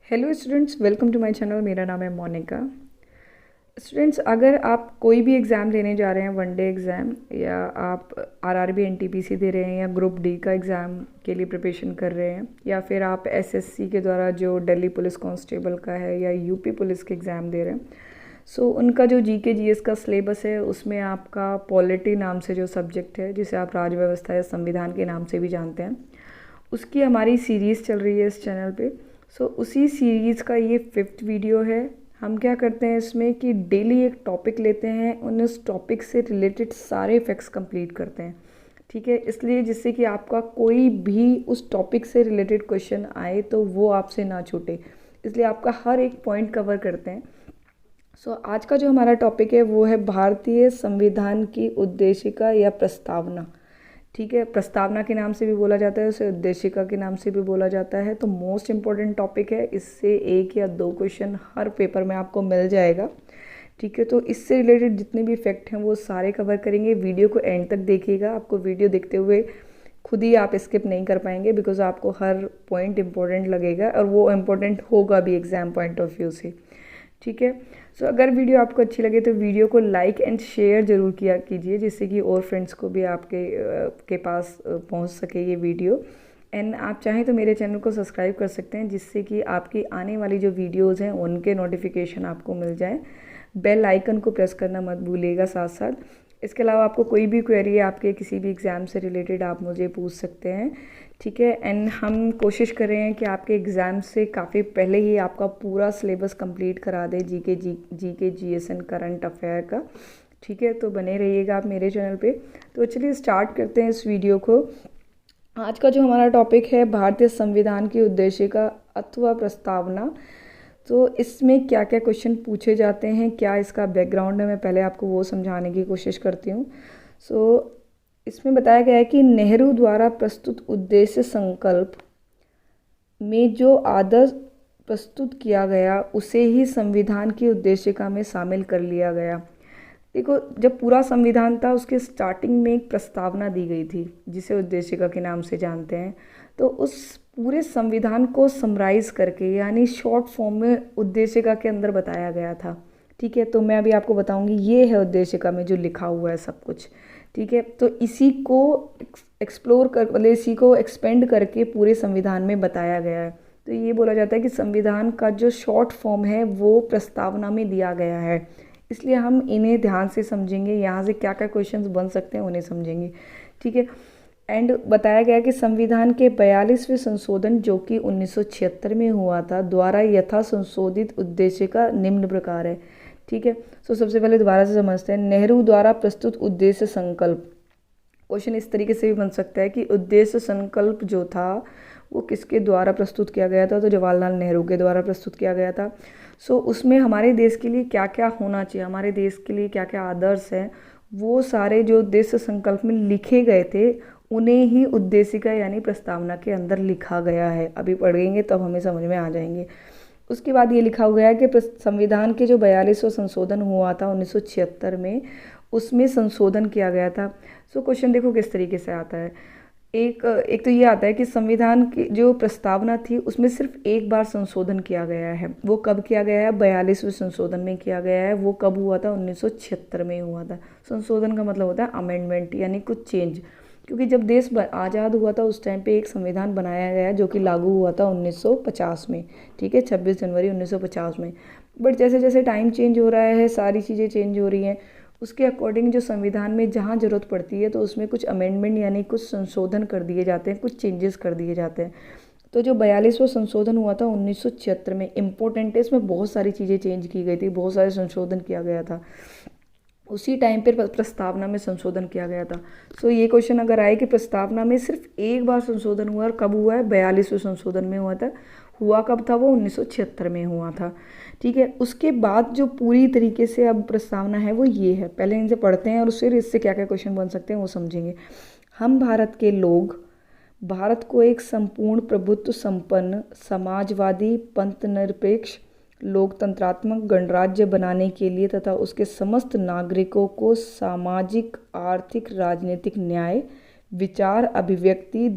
Hello students, welcome to my channel. मेरा नाम है मोनिका। स्टूडेंट्स, अगर आप कोई भी एग्ज़ाम देने जा रहे हैं, वनडे एग्ज़ाम, या आप आरआरबी एनटीपीसी दे रहे हैं, या ग्रुप डी का एग्ज़ाम के लिए प्रिपरेशन कर रहे हैं, या फिर आप एसएससी के द्वारा जो दिल्ली पुलिस कांस्टेबल का है या यूपी पुलिस के एग्ज़ाम दे रहे हैं, सो उनका जो जीके जीएस का सिलेबस है उसमें आपका पॉलिटी नाम से जो सब्जेक्ट है, जिसे आप राज्य व्यवस्था या संविधान के नाम से भी जानते हैं, उसकी हमारी सीरीज़ चल रही है इस चैनल पे। सो उसी सीरीज़ का ये 5th वीडियो है। हम क्या करते हैं इसमें कि डेली एक टॉपिक लेते हैं, उस टॉपिक से रिलेटेड सारे फैक्ट्स कंप्लीट करते हैं। ठीक है, इसलिए जिससे कि आपका कोई भी उस टॉपिक से रिलेटेड क्वेश्चन आए तो वो आपसे ना छूटे, इसलिए आपका हर एक पॉइंट कवर करते हैं। सो आज का जो हमारा टॉपिक है वो है भारतीय संविधान की उद्देशिका या प्रस्तावना। ठीक है, प्रस्तावना के नाम से भी बोला जाता है, उसे उद्देशिका के नाम से भी बोला जाता है। तो मोस्ट इम्पॉर्टेंट टॉपिक है, इससे 1 या 2 क्वेश्चन हर पेपर में आपको मिल जाएगा। ठीक है, तो इससे रिलेटेड जितने भी फैक्ट हैं वो सारे कवर करेंगे। वीडियो को एंड तक देखिएगा, आपको वीडियो देखते हुए खुद ही आप स्किप नहीं कर पाएंगे, बिकॉज आपको हर पॉइंट इम्पोर्टेंट लगेगा और वो इम्पोर्टेंट होगा भी एग्ज़ाम पॉइंट ऑफ व्यू से। ठीक है, सो अगर वीडियो आपको अच्छी लगे तो वीडियो को लाइक एंड शेयर ज़रूर किया कीजिए, जिससे कि और फ्रेंड्स को भी आपके के पास पहुंच सके ये वीडियो। एंड आप चाहें तो मेरे चैनल को सब्सक्राइब कर सकते हैं, जिससे कि आपकी आने वाली जो वीडियोज़ हैं उनके नोटिफिकेशन आपको मिल जाए। बेल आइकन को प्रेस करना मत भूलिएगा साथ साथ। इसके अलावा आपको कोई भी क्वेरी है आपके किसी भी एग्ज़ाम से रिलेटेड, आप मुझे पूछ सकते हैं। ठीक है, एंड हम कोशिश कर रहे हैं कि आपके एग्ज़ाम से काफ़ी पहले ही आपका पूरा सिलेबस कंप्लीट करा दें, GK GS and current affair का। ठीक है, तो बने रहिएगा आप मेरे चैनल पे। तो चलिए स्टार्ट करते हैं इस वीडियो को। आज का जो हमारा टॉपिक है भारतीय संविधान की उद्देशिका अथवा प्रस्तावना। तो इसमें क्या क्या क्वेश्चन पूछे जाते हैं, क्या इसका बैकग्राउंड है, मैं पहले आपको वो समझाने की कोशिश करती हूँ। इसमें बताया गया है कि नेहरू द्वारा प्रस्तुत उद्देश्य संकल्प में जो आदर्श प्रस्तुत किया गया उसे ही संविधान की उद्देशिका में शामिल कर लिया गया। देखो, जब पूरा संविधान था उसके स्टार्टिंग में एक प्रस्तावना दी गई थी, जिसे उद्देशिका के नाम से जानते हैं। तो उस पूरे संविधान को समराइज़ करके, यानी शॉर्ट फॉर्म में उद्देशिका के अंदर बताया गया था। ठीक है, तो मैं अभी आपको बताऊंगी, ये है उद्देशिका में जो लिखा हुआ है सब कुछ। ठीक है, तो इसी को एक्सप्लोर कर, मतलब इसी को एक्सपेंड करके पूरे संविधान में बताया गया है। तो ये बोला जाता है कि संविधान का जो शॉर्ट फॉर्म है वो प्रस्तावना में दिया गया है, इसलिए हम इन्हें ध्यान से समझेंगे। यहाँ से क्या क्या क्वेश्चंस बन सकते हैं उन्हें समझेंगे। ठीक है, एंड बताया गया कि संविधान के 42वें संशोधन, जो कि 1976 में हुआ था, द्वारा यथा संशोधित उद्देशिका निम्न प्रकार है। ठीक है, तो सबसे पहले दोबारा से समझते हैं। नेहरू द्वारा प्रस्तुत उद्देश्य संकल्प, क्वेश्चन इस तरीके से भी बन सकता है कि उद्देश्य संकल्प जो था वो किसके द्वारा प्रस्तुत किया गया था, तो जवाहरलाल नेहरू के द्वारा प्रस्तुत किया गया था। उसमें हमारे देश के लिए क्या क्या होना चाहिए, हमारे देश के लिए क्या क्या आदर्श हैं, वो सारे जो उद्देश्य संकल्प में लिखे गए थे उन्हें ही उद्देशिका यानी प्रस्तावना के अंदर लिखा गया है। अभी पढ़ेंगे तब हमें समझ में आ जाएंगे। उसके बाद ये लिखा हुआ है कि संविधान के जो 42वां संशोधन हुआ था 1976 में, उसमें संशोधन किया गया था। क्वेश्चन देखो किस तरीके से आता है। एक तो ये आता है कि संविधान की जो प्रस्तावना थी उसमें सिर्फ एक बार संशोधन किया गया है। वो कब किया गया है? 42वें संशोधन में किया गया है। वो कब हुआ था? 1976 में हुआ था। संशोधन का मतलब होता है अमेंडमेंट, यानी कुछ चेंज। क्योंकि जब देश आज़ाद हुआ था उस टाइम पे एक संविधान बनाया गया जो कि लागू हुआ था 1950 में। ठीक है, 26 जनवरी 1950 में। बट जैसे जैसे टाइम चेंज हो रहा है, सारी चीज़ें चेंज हो रही हैं, उसके अकॉर्डिंग जो संविधान में जहाँ ज़रूरत पड़ती है तो उसमें कुछ अमेंडमेंट यानी कुछ संशोधन कर दिए जाते हैं, कुछ चेंजेस कर दिए जाते हैं। तो जो 42वां संशोधन हुआ था 1976 में, इम्पोर्टेंट है, इसमें बहुत सारी चीज़ें चेंज की गई थी, बहुत सारे संशोधन किया गया था। उसी टाइम पर प्रस्तावना में संशोधन किया गया था। ये क्वेश्चन अगर आए कि प्रस्तावना में सिर्फ एक बार संशोधन हुआ, और कब हुआ है? 42वें संशोधन में हुआ था। हुआ कब था? वो 1976 में हुआ था। ठीक है, उसके बाद जो पूरी तरीके से अब प्रस्तावना है वो ये है। पहले इनसे पढ़ते हैं और फिर इससे क्या क्या क्वेश्चन बन सकते हैं वो समझेंगे। हम भारत के लोग भारत को एक संपूर्ण प्रभुत्व संपन्न समाजवादी पंथनिरपेक्ष लोकतंत्रात्मक गणराज्य बनाने के लिए तथा उसके समस्त नागरिकों को सामाजिक, आर्थिक, राजनीतिक न्याय, विचार, अभिव्यक्ति,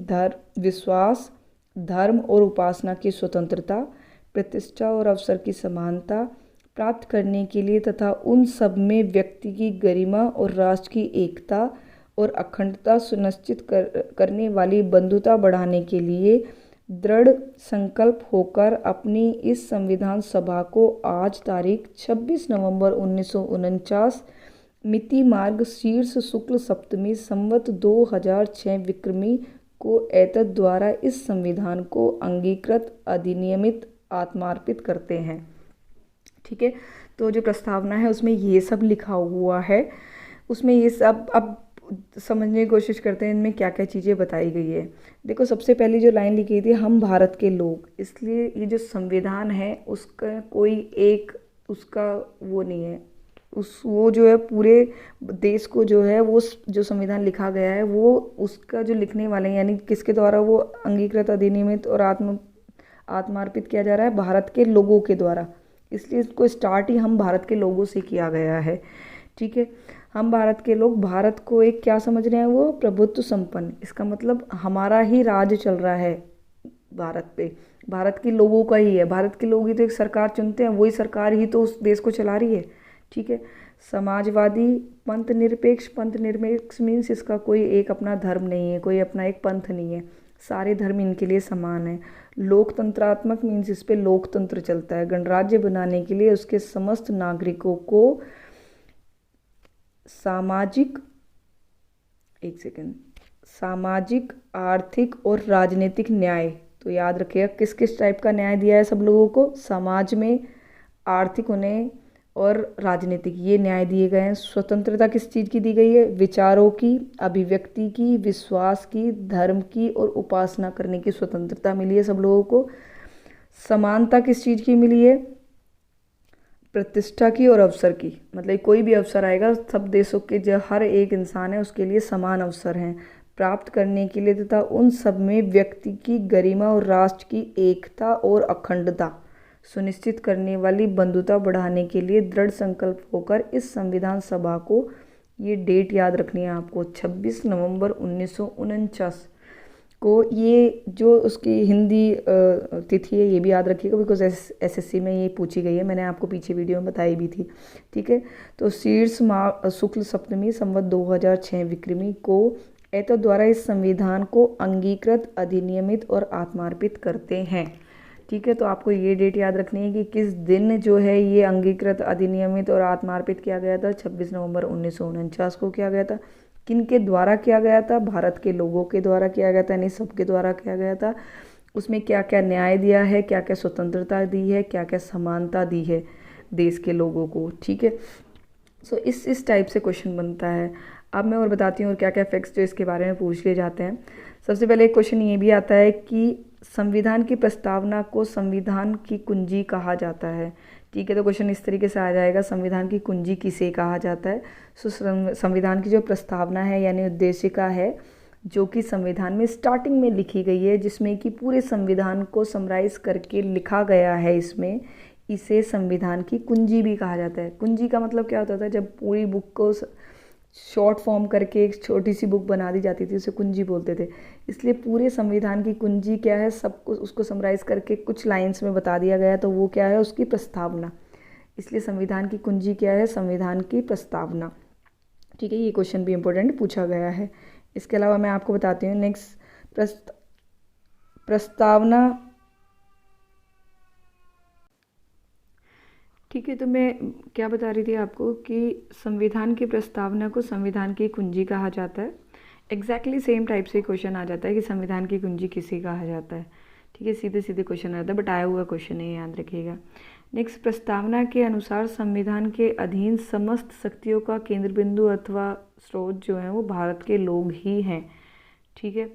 विश्वास, धर्म और उपासना की स्वतंत्रता, प्रतिष्ठा और अवसर की समानता प्राप्त करने के लिए तथा उन सब में व्यक्ति की गरिमा और राष्ट्र की एकता और अखंडता सुनिश्चित करने वाली बंधुता बढ़ाने के लिए दृढ़ संकल्प होकर अपनी इस संविधान सभा को आज तारीख 26 नवंबर 1949 मिति मार्ग शीर्ष शुक्ल सप्तमी संवत 2006 विक्रमी को एतद द्वारा इस संविधान को अंगीकृत अधिनियमित आत्मार्पित करते हैं। ठीक है, तो जो प्रस्तावना है उसमें ये सब लिखा हुआ है, उसमें ये सब अब समझने की कोशिश करते हैं इनमें क्या क्या चीज़ें बताई गई है। देखो, सबसे पहली जो लाइन लिखी थी, हम भारत के लोग, इसलिए ये जो संविधान है उसका कोई एक उसका वो नहीं है, वो जो है पूरे देश को जो है वो जो संविधान लिखा गया है वो उसका जो लिखने वाले हैं, यानी किसके द्वारा वो अंगीकृत अधिनियमित और आत्मार्पित किया जा रहा है, भारत के लोगों के द्वारा। इसलिए इसको स्टार्ट ही हम भारत के लोगों से किया गया है। ठीक है, हम भारत के लोग भारत को एक क्या समझ रहे हैं, वो प्रभुत्व संपन्न, इसका मतलब हमारा ही राज चल रहा है भारत पे, भारत के लोगों का ही है, भारत के लोग ही तो एक सरकार चुनते हैं, वही सरकार ही तो उस देश को चला रही है। ठीक है, समाजवादी पंथ निरपेक्ष मीन्स इसका कोई एक अपना धर्म नहीं है, कोई अपना एक पंथ नहीं है, सारे धर्म इनके लिए समान है। लोकतंत्रात्मक मीन्स इस पे लोकतंत्र चलता है। गणराज्य बनाने के लिए उसके समस्त नागरिकों को सामाजिक आर्थिक और राजनीतिक न्याय, तो याद रखिएगा किस किस टाइप का न्याय दिया है सब लोगों को, समाज में, आर्थिक उन्हें और राजनीतिक, ये न्याय दिए गए हैं। स्वतंत्रता किस चीज़ की दी गई है, विचारों की, अभिव्यक्ति की, विश्वास की, धर्म की और उपासना करने की स्वतंत्रता मिली है सब लोगों को। समानता किस चीज़ की मिली है, प्रतिष्ठा की और अवसर की, मतलब कोई भी अवसर आएगा सब देशों के जो हर एक इंसान है उसके लिए समान अवसर हैं प्राप्त करने के लिए, तथा उन सब में व्यक्ति की गरिमा और राष्ट्र की एकता और अखंडता सुनिश्चित करने वाली बंधुता बढ़ाने के लिए दृढ़ संकल्प होकर इस संविधान सभा को, ये डेट याद रखनी है आपको, 26 नवंबर 1949 को, ये जो उसकी हिंदी तिथि है ये भी याद रखिएगा, बिकॉज एसएससी में ये पूछी गई है, मैंने आपको पीछे वीडियो में बताई भी थी। ठीक है, तो शीर्ष शुक्ल सप्तमी संवत 2006 विक्रमी को एतद द्वारा इस संविधान को अंगीकृत अधिनियमित और आत्मार्पित करते हैं। ठीक है, तो आपको ये डेट याद रखनी है कि किस दिन जो है ये अंगीकृत अधिनियमित और आत्मार्पित किया गया था, 26 नवंबर 1949 को किया गया था। किन के द्वारा किया गया था, भारत के लोगों के द्वारा किया गया था, यानी सबके द्वारा किया गया था। उसमें क्या क्या न्याय दिया है, क्या क्या स्वतंत्रता दी है, क्या क्या समानता दी है देश के लोगों को। ठीक है, सो इस टाइप से क्वेश्चन बनता है। अब मैं और बताती हूँ और क्या क्या फैक्ट्स जो इसके बारे में पूछ लिए जाते हैं। सबसे पहले एक क्वेश्चन ये भी आता है कि संविधान की प्रस्तावना को संविधान की कुंजी कहा जाता है। ठीक है, तो क्वेश्चन इस तरीके से आ जाएगा, संविधान की कुंजी किसे कहा जाता है। सो संविधान की जो प्रस्तावना है यानी उद्देशिका है, जो कि संविधान में स्टार्टिंग में लिखी गई है, जिसमें कि पूरे संविधान को समराइज करके लिखा गया है इसमें, इसे संविधान की कुंजी भी कहा जाता है। कुंजी का मतलब क्या होता था, जब पूरी बुक को शॉर्ट फॉर्म करके एक छोटी सी बुक बना दी जाती थी उसे कुंजी बोलते थे। इसलिए पूरे संविधान की कुंजी क्या है, सब कुछ उसको समराइज करके कुछ लाइंस में बता दिया गया है, तो वो क्या है, उसकी प्रस्तावना। इसलिए संविधान की कुंजी क्या है, संविधान की प्रस्तावना। ठीक है, ये क्वेश्चन भी इम्पोर्टेंट पूछा गया है। इसके अलावा मैं आपको बताती हूँ नेक्स्ट प्रस्तावना। ठीक है, तो मैं क्या बता रही थी आपको कि संविधान की प्रस्तावना को संविधान की कुंजी कहा जाता है। एग्जैक्टली सेम टाइप से क्वेश्चन आ जाता है कि संविधान की कुंजी किसे कहा जाता है। ठीक है, सीधे सीधे क्वेश्चन आता है, बट आया हुआ क्वेश्चन है, याद रखिएगा। नेक्स्ट, प्रस्तावना के अनुसार संविधान के अधीन समस्त शक्तियों का केंद्र बिंदु अथवा स्रोत जो है वो भारत के लोग ही हैं। ठीक है,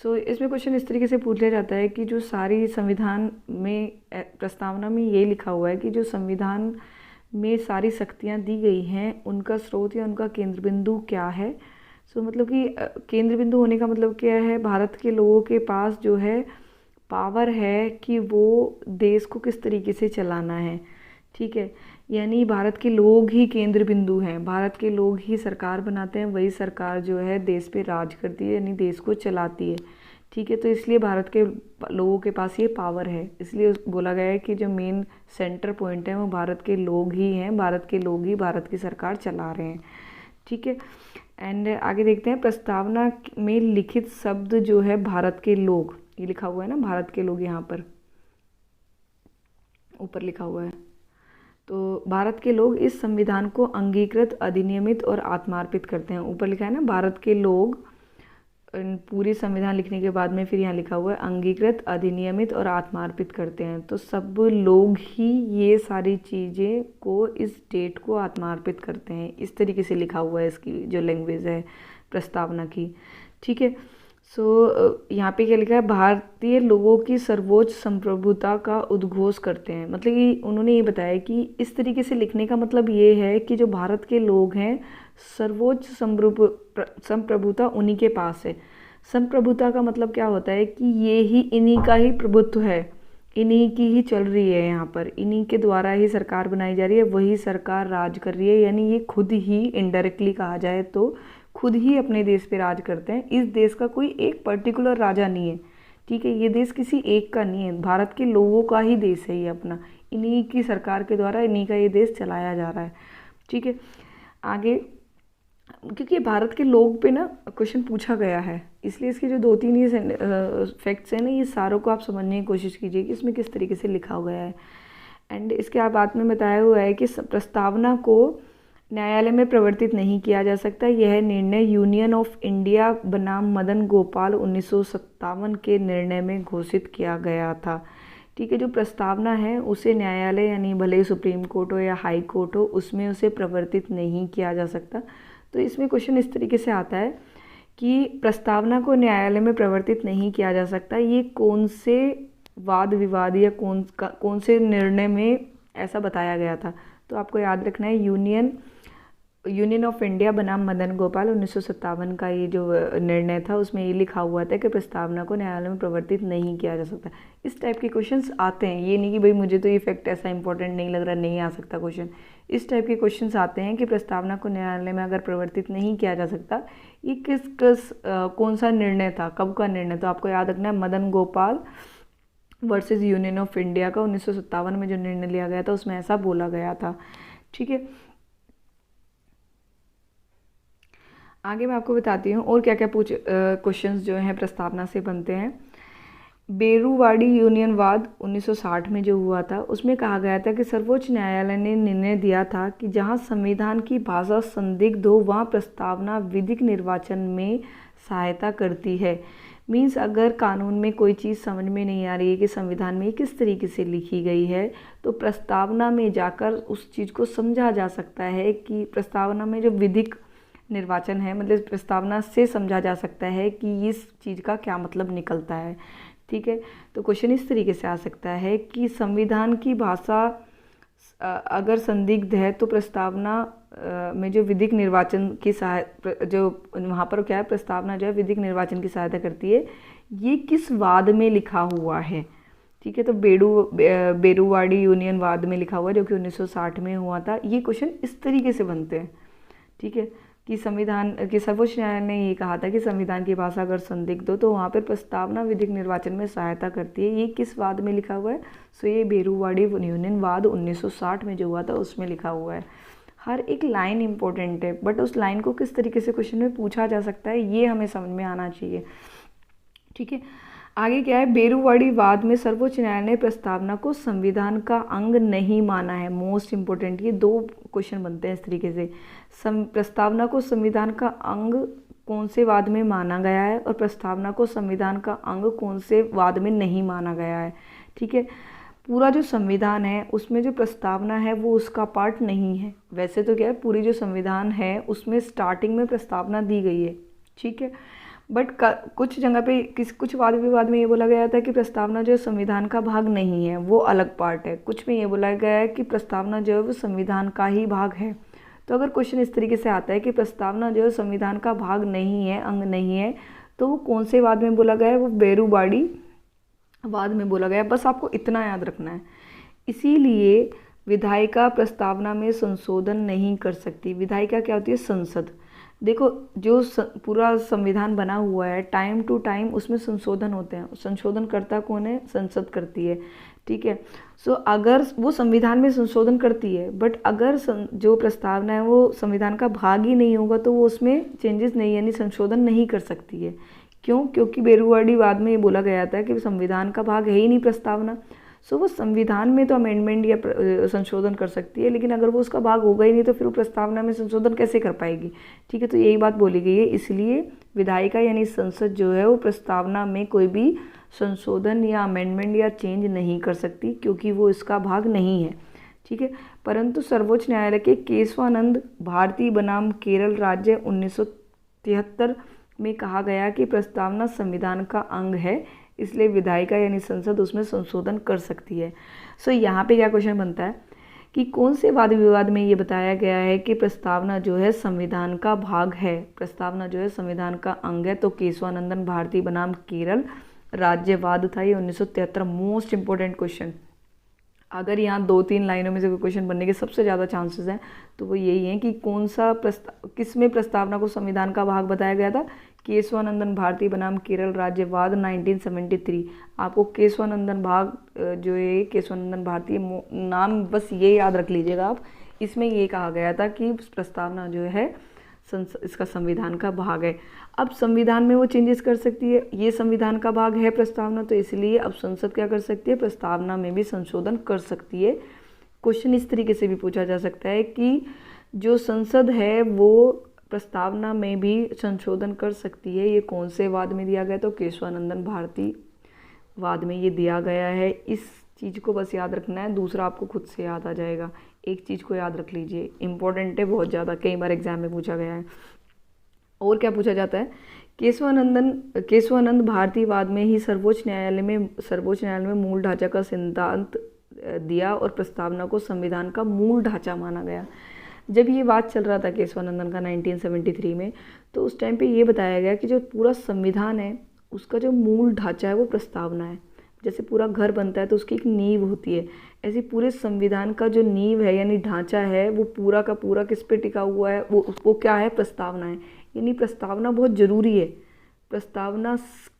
सो इसमें क्वेश्चन इस तरीके से पूछ लिया जाता है कि जो सारी संविधान में प्रस्तावना में ये लिखा हुआ है कि जो संविधान में सारी शक्तियाँ दी गई हैं उनका स्रोत या उनका केंद्र बिंदु क्या है। सो मतलब कि केंद्र बिंदु होने का मतलब क्या है, भारत के लोगों के पास जो है पावर है कि वो देश को किस तरीके से चलाना है। ठीक है, यानी भारत के लोग ही केंद्र बिंदु हैं, भारत के लोग ही सरकार बनाते हैं, वही सरकार जो है देश पे राज करती है, यानी देश को चलाती है। ठीक है। तो इसलिए भारत के लोगों के पास ये पावर है, इसलिए बोला गया है कि जो मेन सेंटर पॉइंट है वो भारत के लोग ही हैं, भारत के लोग ही भारत की सरकार चला रहे हैं, ठीक है। एंड आगे देखते हैं, प्रस्तावना में लिखित शब्द जो है भारत के लोग, ये लिखा हुआ है ना भारत के लोग, यहाँ पर ऊपर लिखा हुआ है। तो भारत के लोग इस संविधान को अंगीकृत, अधिनियमित और आत्मार्पित करते हैं। ऊपर लिखा है ना भारत के लोग, पूरी संविधान लिखने के बाद में फिर यहाँ लिखा हुआ है अंगीकृत, अधिनियमित और आत्मार्पित करते हैं। तो सब लोग ही ये सारी चीज़ें को, इस डेट को आत्मार्पित करते हैं। इस तरीके से लिखा हुआ है इसकी जो लैंग्वेज है प्रस्तावना की, ठीक है। सो यहाँ पे क्या लिखा है, भारतीय लोगों की सर्वोच्च संप्रभुता का उद्घोष करते हैं। मतलब कि उन्होंने ये बताया कि इस तरीके से लिखने का मतलब ये है कि जो भारत के लोग हैं, सर्वोच्च संप्रभुता उन्हीं के पास है। संप्रभुता का मतलब क्या होता है कि ये ही, इन्हीं का ही प्रभुत्व है, इन्हीं की ही चल रही है यहाँ पर, इन्हीं के द्वारा ही सरकार बनाई जा रही है, वही सरकार राज कर रही है। यानी ये खुद ही इनडायरेक्टली कहा जाए तो खुद ही अपने देश पे राज करते हैं। इस देश का कोई एक पर्टिकुलर राजा नहीं है, ठीक है। ये देश किसी एक का नहीं है, भारत के लोगों का ही देश है ये अपना, इन्हीं की सरकार के द्वारा इन्हीं का ये देश चलाया जा रहा है, ठीक है। आगे, क्योंकि भारत के लोग पे ना क्वेश्चन पूछा गया है, इसलिए इसके जो 2-3 ये फैक्ट्स हैं ना, ये सारों को आप समझने की कोशिश कीजिए कि इसमें किस तरीके से लिखा गया है। एंड इसके बाद में बताया हुआ है कि प्रस्तावना को न्यायालय में प्रवर्तित नहीं किया जा सकता। यह निर्णय यूनियन ऑफ इंडिया बनाम मदन गोपाल 1957 के निर्णय में घोषित किया गया था, ठीक है। जो प्रस्तावना है उसे न्यायालय, यानी भले सुप्रीम कोर्ट हो या हाई कोर्ट हो, उसमें उसे प्रवर्तित नहीं किया जा सकता। तो इसमें क्वेश्चन इस तरीके से आता है कि प्रस्तावना को न्यायालय में प्रवर्तित नहीं किया जा सकता, ये कौन से वाद विवाद या कौन से निर्णय में ऐसा बताया गया था। तो आपको याद रखना है, यूनियन ऑफ इंडिया बनाम मदन गोपाल 1957 का ये जो निर्णय था, उसमें ये लिखा हुआ था कि प्रस्तावना को न्यायालय में प्रवर्तित नहीं किया जा सकता। इस टाइप के क्वेश्चंस आते हैं, ये नहीं कि भाई मुझे तो ये फैक्ट ऐसा इंपॉर्टेंट नहीं लग रहा, नहीं आ सकता क्वेश्चन। इस टाइप के क्वेश्चंस आते हैं कि प्रस्तावना को न्यायालय में अगर प्रवर्तित नहीं किया जा सकता, ये कौन सा निर्णय था, कब का निर्णय। तो आपको याद रखना है, Madan Gopal versus union of India का 1957 में जो निर्णय लिया गया था, उसमें ऐसा बोला गया था, ठीक है। आगे मैं आपको बताती हूँ और क्या क्या क्वेश्चंस जो हैं प्रस्तावना से बनते हैं। बेरूवाड़ी यूनियनवाद 1960 में जो हुआ था, उसमें कहा गया था कि सर्वोच्च न्यायालय ने निर्णय दिया था कि जहां संविधान की भाषा संदिग्ध हो, वहां प्रस्तावना विधिक निर्वाचन में सहायता करती है। मीन्स अगर कानून में कोई चीज़ समझ में नहीं आ रही है कि संविधान में किस तरीके से लिखी गई है, तो प्रस्तावना में जाकर उस चीज़ को समझा जा सकता है कि प्रस्तावना में जो विधिक निर्वाचन है, मतलब प्रस्तावना से समझा जा सकता है कि इस चीज़ का क्या मतलब निकलता है, ठीक है। तो क्वेश्चन इस तरीके से आ सकता है कि संविधान की भाषा अगर संदिग्ध है तो प्रस्तावना में जो विधिक निर्वाचन की जो वहाँ पर क्या है, प्रस्तावना जो है विधिक निर्वाचन की सहायता करती है, ये किस वाद में लिखा हुआ है, ठीक है। तो बेरूवाड़ी यूनियनवाद में लिखा हुआ है, जो कि 1960 में हुआ था। ये क्वेश्चन इस तरीके से बनते हैं, ठीक है, कि सर्वोच्च न्यायालय ने ये कहा था कि संविधान की भाषा अगर संदिग्ध हो तो वहाँ पर प्रस्तावना विधिक निर्वाचन में सहायता करती है। ये किस वाद में लिखा हुआ है, सो ये बेरूवाड़ी यूनियनवाद 1960 में जो हुआ था उसमें लिखा हुआ है। हर एक लाइन इंपॉर्टेंट है, बट उस लाइन को किस तरीके से क्वेश्चन में पूछा जा सकता है, ये हमें समझ में आना चाहिए, ठीक है। आगे क्या है, बेरूवाड़ी वाद में सर्वोच्च न्यायालय ने प्रस्तावना को संविधान का अंग नहीं माना है। मोस्ट इंपोर्टेंट, ये 2 क्वेश्चन बनते हैं इस तरीके से। प्रस्तावना को संविधान का अंग कौन से वाद में माना गया है, और प्रस्तावना को संविधान का अंग कौन से वाद में नहीं माना गया है, ठीक है। पूरा जो संविधान है उसमें जो प्रस्तावना है वो उसका पार्ट नहीं है। वैसे तो क्या है, पूरी जो संविधान है उसमें स्टार्टिंग में प्रस्तावना दी गई है, ठीक है, बट कुछ जगह पे कुछ वाद विवाद में ये बोला गया था कि प्रस्तावना जो संविधान का भाग नहीं है, वो अलग पार्ट है। कुछ में ये बोला गया है कि प्रस्तावना जो है वो संविधान का ही भाग है। तो अगर क्वेश्चन इस तरीके से आता है कि प्रस्तावना जो है संविधान का भाग नहीं है, अंग नहीं है, तो वो कौन से वाद में बोला गया है, वो बेरूवाड़ी वाद में बोला गया। बस आपको इतना याद रखना है। इसीलिए विधायिका प्रस्तावना में संशोधन नहीं कर सकती। विधायिका क्या होती है, संसद। देखो जो पूरा संविधान बना हुआ है, टाइम टू टाइम उसमें संशोधन होते हैं। संशोधन करता कौन है? संसद करती है, ठीक है। सो अगर वो संविधान में संशोधन करती है, बट अगर जो प्रस्तावना है वो संविधान का भाग ही नहीं होगा तो वो उसमें चेंजेस नहीं, यानी संशोधन नहीं कर सकती है। क्यों? क्योंकि बेरुआड़ीवाद में ये बोला गया था कि संविधान का भाग है ही नहीं प्रस्तावना। सो वो संविधान में तो अमेंडमेंट या संशोधन कर सकती है, लेकिन अगर वो उसका भाग होगा ही नहीं तो फिर वो प्रस्तावना में संशोधन कैसे कर पाएगी, ठीक है। तो यही बात बोली गई है। इसलिए विधायिका यानी संसद जो है वो प्रस्तावना में कोई भी संशोधन या अमेंडमेंट या चेंज नहीं कर सकती, क्योंकि वो इसका भाग नहीं है, ठीक है। परंतु सर्वोच्च न्यायालय के केशवानंद भारती बनाम केरल राज्य 1973 में कहा गया कि प्रस्तावना संविधान का अंग है, इसलिए विधायिका यानी संसद उसमें संशोधन कर सकती है। सो यहाँ पे क्या क्वेश्चन बनता है कि कौन से वाद विवाद में ये बताया गया है कि प्रस्तावना जो है संविधान का भाग है, प्रस्तावना जो है संविधान का अंग है? तो केशवानंदन भारती बनाम केरल राज्यवाद था ये 1973। Most important question. अगर यहाँ 2-3 लाइनों में से कोई क्वेश्चन बनने के सबसे ज़्यादा चांसेस हैं तो वो यही हैं कि कौन सा किस में प्रस्तावना को संविधान का भाग बताया गया था? केशवानंदन भारती बनाम केरल राज्यवाद 1973। आपको केशवानंदन भाग जो है केशवानंदन भारती नाम बस ये याद रख लीजिएगा आप। इसमें ये कहा गया था कि प्रस्तावना जो है इसका संविधान का भाग है। अब संविधान में वो चेंजेस कर सकती है, ये संविधान का भाग है प्रस्तावना, तो इसलिए अब संसद क्या कर सकती है? प्रस्तावना में भी संशोधन कर सकती है। क्वेश्चन इस तरीके से भी पूछा जा सकता है कि जो संसद है वो प्रस्तावना में भी संशोधन कर सकती है, ये कौन से वाद में दिया गया? तो केशवानंदन भारती वाद में ये दिया गया है। इस चीज़ को बस याद रखना है, दूसरा आपको खुद से याद आ जाएगा। एक चीज़ को याद रख लीजिए, इंपॉर्टेंट है बहुत ज़्यादा, कई बार एग्जाम में पूछा गया है। और क्या पूछा जाता है? केशवानंद भारतीवाद में ही सर्वोच्च न्यायालय में मूल ढांचा का सिद्धांत दिया और प्रस्तावना को संविधान का मूल ढांचा माना गया। जब ये बात चल रहा था केशवानंदन का 1973 में, तो उस टाइम पे ये बताया गया कि जो पूरा संविधान है उसका जो मूल ढांचा है वो प्रस्तावना है। जैसे पूरा घर बनता है तो उसकी एक नींव होती है, ऐसे पूरे संविधान का जो नींव है यानी ढांचा है वो पूरा का पूरा किस पे टिका हुआ है? वो क्या है? प्रस्तावना है। यानी प्रस्तावना बहुत ज़रूरी है। प्रस्तावना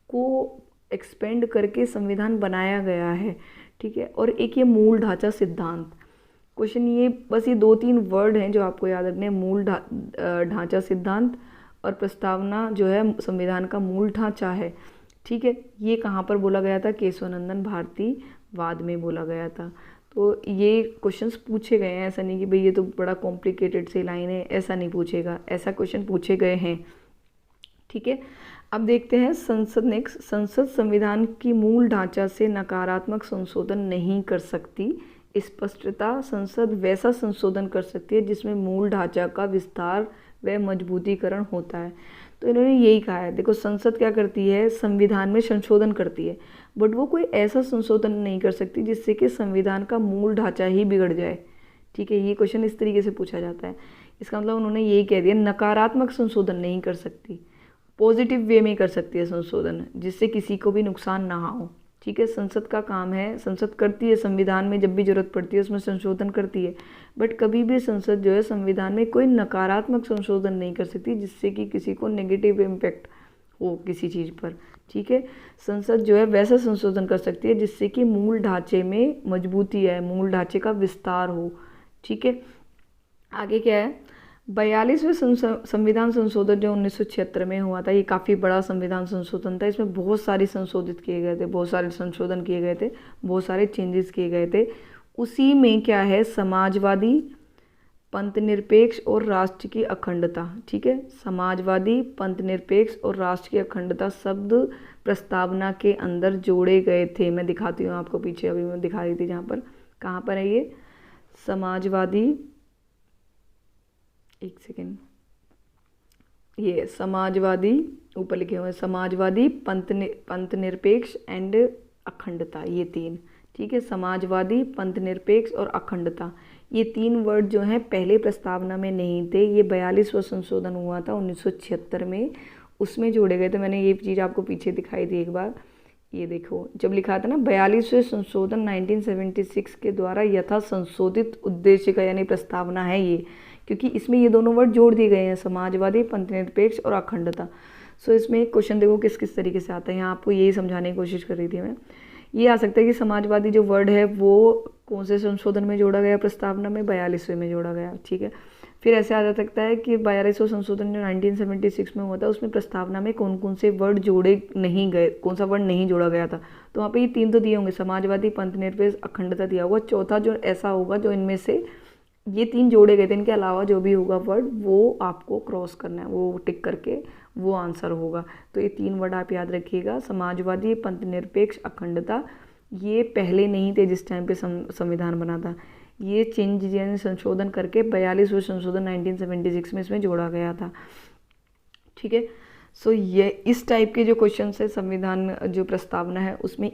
को एक्सपेंड करके संविधान बनाया गया है, ठीक है। और एक ये मूल ढांचा सिद्धांत, क्वेश्चन ये बस ये 2-3 वर्ड हैं जो आपको याद रखने हैं। मूल ढांचा सिद्धांत और प्रस्तावना जो है संविधान का मूल ढांचा है, ठीक है। ये कहाँ पर बोला गया था? केशवानंदन भारती वाद में बोला गया था। तो ये क्वेश्चंस पूछे गए हैं, ऐसा नहीं कि भाई ये तो बड़ा कॉम्प्लिकेटेड सी लाइन है, ऐसा नहीं पूछेगा, ऐसा क्वेश्चन पूछे गए हैं, ठीक है। अब देखते हैं संसद नेक्स्ट। संसद संविधान की मूल ढांचा से नकारात्मक संशोधन नहीं कर सकती। स्पष्टता, संसद वैसा संशोधन कर सकती है जिसमें मूल ढांचा का विस्तार व मजबूतीकरण होता है। तो इन्होंने यही कहा है, देखो संसद क्या करती है? संविधान में संशोधन करती है, बट वो कोई ऐसा संशोधन नहीं कर सकती जिससे कि संविधान का मूल ढांचा ही बिगड़ जाए, ठीक है। ये क्वेश्चन इस तरीके से पूछा जाता है। इसका मतलब उन्होंने यही कह दिया, नकारात्मक संशोधन नहीं कर सकती, पॉजिटिव वे में कर सकती है संशोधन जिससे किसी को भी नुकसान ना हो, ठीक है। संसद का काम है, संसद करती है संविधान में जब भी जरूरत पड़ती है उसमें संशोधन करती है, बट कभी भी संसद जो है संविधान में कोई नकारात्मक संशोधन नहीं कर सकती जिससे कि किसी को नेगेटिव इम्पैक्ट हो किसी चीज़ पर, ठीक है। संसद जो है वैसा संशोधन कर सकती है जिससे कि मूल ढांचे में मजबूती है, मूल ढांचे का विस्तार हो, ठीक है। आगे क्या है? 42वें संविधान संशोधन जो 1976 में हुआ था, ये काफ़ी बड़ा संविधान संशोधन था। इसमें बहुत सारे संशोधित किए गए थे, बहुत सारे संशोधन किए गए थे, बहुत सारे चेंजेस किए गए थे। उसी में क्या है? समाजवादी, पंथनिरपेक्ष और राष्ट्र की अखंडता, ठीक है। समाजवादी, पंथनिरपेक्ष और राष्ट्र की अखंडता शब्द प्रस्तावना के अंदर जोड़े गए थे। मैं दिखाती हूँ आपको, पीछे अभी मैं दिखा रही थी जहाँ पर, कहाँ पर है ये? समाजवादी, एक सेकेंड, ये समाजवादी ऊपर लिखे हुए, समाजवादी, पंथनिरपेक्ष एंड अखंडता, ये 3, ठीक है। समाजवादी, पंथनिरपेक्ष और अखंडता, ये 3 वर्ड जो हैं पहले प्रस्तावना में नहीं थे। ये 42वां संशोधन हुआ था 1976 में, उसमें जोड़े गए थे। मैंने ये चीज़ आपको पीछे दिखाई थी एक बार, ये देखो जब लिखा था ना 42वें संशोधन 1976 के द्वारा यथा संशोधित उद्देश्य का, यानी प्रस्तावना है ये क्योंकि इसमें ये दोनों वर्ड जोड़ दिए गए हैं, समाजवादी, पंथनिरपेक्ष और अखंडता। सो इसमें क्वेश्चन देखो किस किस तरीके से आता है, यहाँ आपको यही समझाने की कोशिश कर रही थी मैं। ये आ सकता है कि समाजवादी जो वर्ड है वो कौन से संशोधन में जोड़ा गया, प्रस्तावना में 42वें में जोड़ा गया, ठीक है। फिर ऐसे आ जा सकता है कि 42वां संशोधन जो 1976 में हुआ था उसमें प्रस्तावना में कौन कौन से वर्ड जोड़े नहीं गए, कौन सा वर्ड नहीं जोड़ा गया था। तो वहाँ पे ये 3 तो दिए होंगे, समाजवादी, पंथनिरपेक्ष, अखंडता दिया होगा। चौथा जो ऐसा होगा जो इनमें से ये 3 जोड़े गए थे, इनके अलावा जो भी होगा वर्ड वो आपको क्रॉस करना है, वो टिक करके वो आंसर होगा। तो ये 3 वर्ड आप याद रखिएगा, समाजवादी, पंथनिरपेक्ष, अखंडता। ये पहले नहीं थे जिस टाइम पे संविधान बना था, ये चेंज यानी संशोधन करके 42वें संशोधन 1976 में इसमें जोड़ा गया था, ठीक है। सो ये इस टाइप के जो क्वेश्चन है संविधान जो प्रस्तावना है उसमें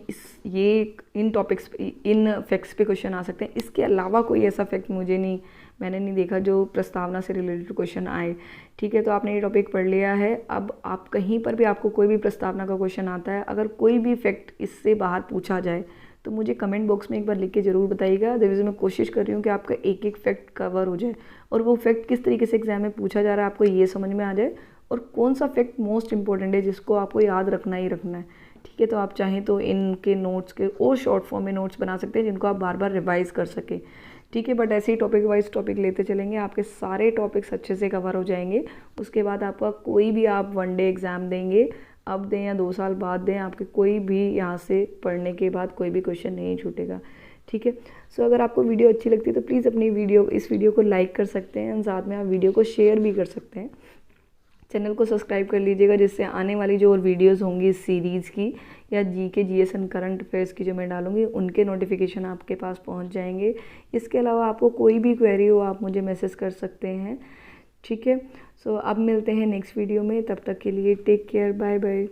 ये इन टॉपिक्स इन फैक्ट्स पे क्वेश्चन आ सकते हैं। इसके अलावा कोई ऐसा फैक्ट मैंने नहीं देखा जो प्रस्तावना से रिलेटेड क्वेश्चन आए, ठीक है। तो आपने ये टॉपिक पढ़ लिया है। अब आप कहीं पर भी आपको कोई भी प्रस्तावना का क्वेश्चन आता है, अगर कोई भी फैक्ट इससे बाहर पूछा जाए तो मुझे कमेंट बॉक्स में एक बार लिख के ज़रूर बताइएगा। अदरवाइज मैं कोशिश कर रही हूँ कि आपका एक एक फैक्ट कवर हो जाए और वो फैक्ट किस तरीके से एग्जाम में पूछा जा रहा है आपको ये समझ में आ जाए, और कौन सा फैक्ट मोस्ट इंपॉर्टेंट है जिसको आपको याद रखना ही रखना है, ठीक है। तो आप चाहें तो इनके नोट्स के और शॉर्ट फॉर्म में नोट्स बना सकते हैं जिनको आप बार बार रिवाइज कर सकें, ठीक है। बट ऐसे ही टॉपिक वाइज टॉपिक लेते चलेंगे, आपके सारे टॉपिक्स अच्छे से कवर हो जाएंगे। उसके बाद आपका कोई भी आप 1 डे एग्ज़ाम देंगे, अब दें या 2 साल बाद दें, आपके कोई भी यहाँ से पढ़ने के बाद कोई भी क्वेश्चन नहीं छूटेगा, ठीक है। सो अगर आपको वीडियो अच्छी लगती है तो प्लीज़ अपनी इस वीडियो को लाइक कर सकते हैं, साथ में आप वीडियो को शेयर भी कर सकते हैं। चैनल को सब्सक्राइब कर लीजिएगा जिससे आने वाली जो और वीडियोस होंगी इस सीरीज़ की या GK, GS and current affairs की जो मैं डालूंगी उनके नोटिफिकेशन आपके पास पहुंच जाएंगे। इसके अलावा आपको कोई भी क्वेरी हो आप मुझे मैसेज कर सकते हैं, ठीक है। सो अब मिलते हैं नेक्स्ट वीडियो में, तब तक के लिए टेक केयर, बाय बाय।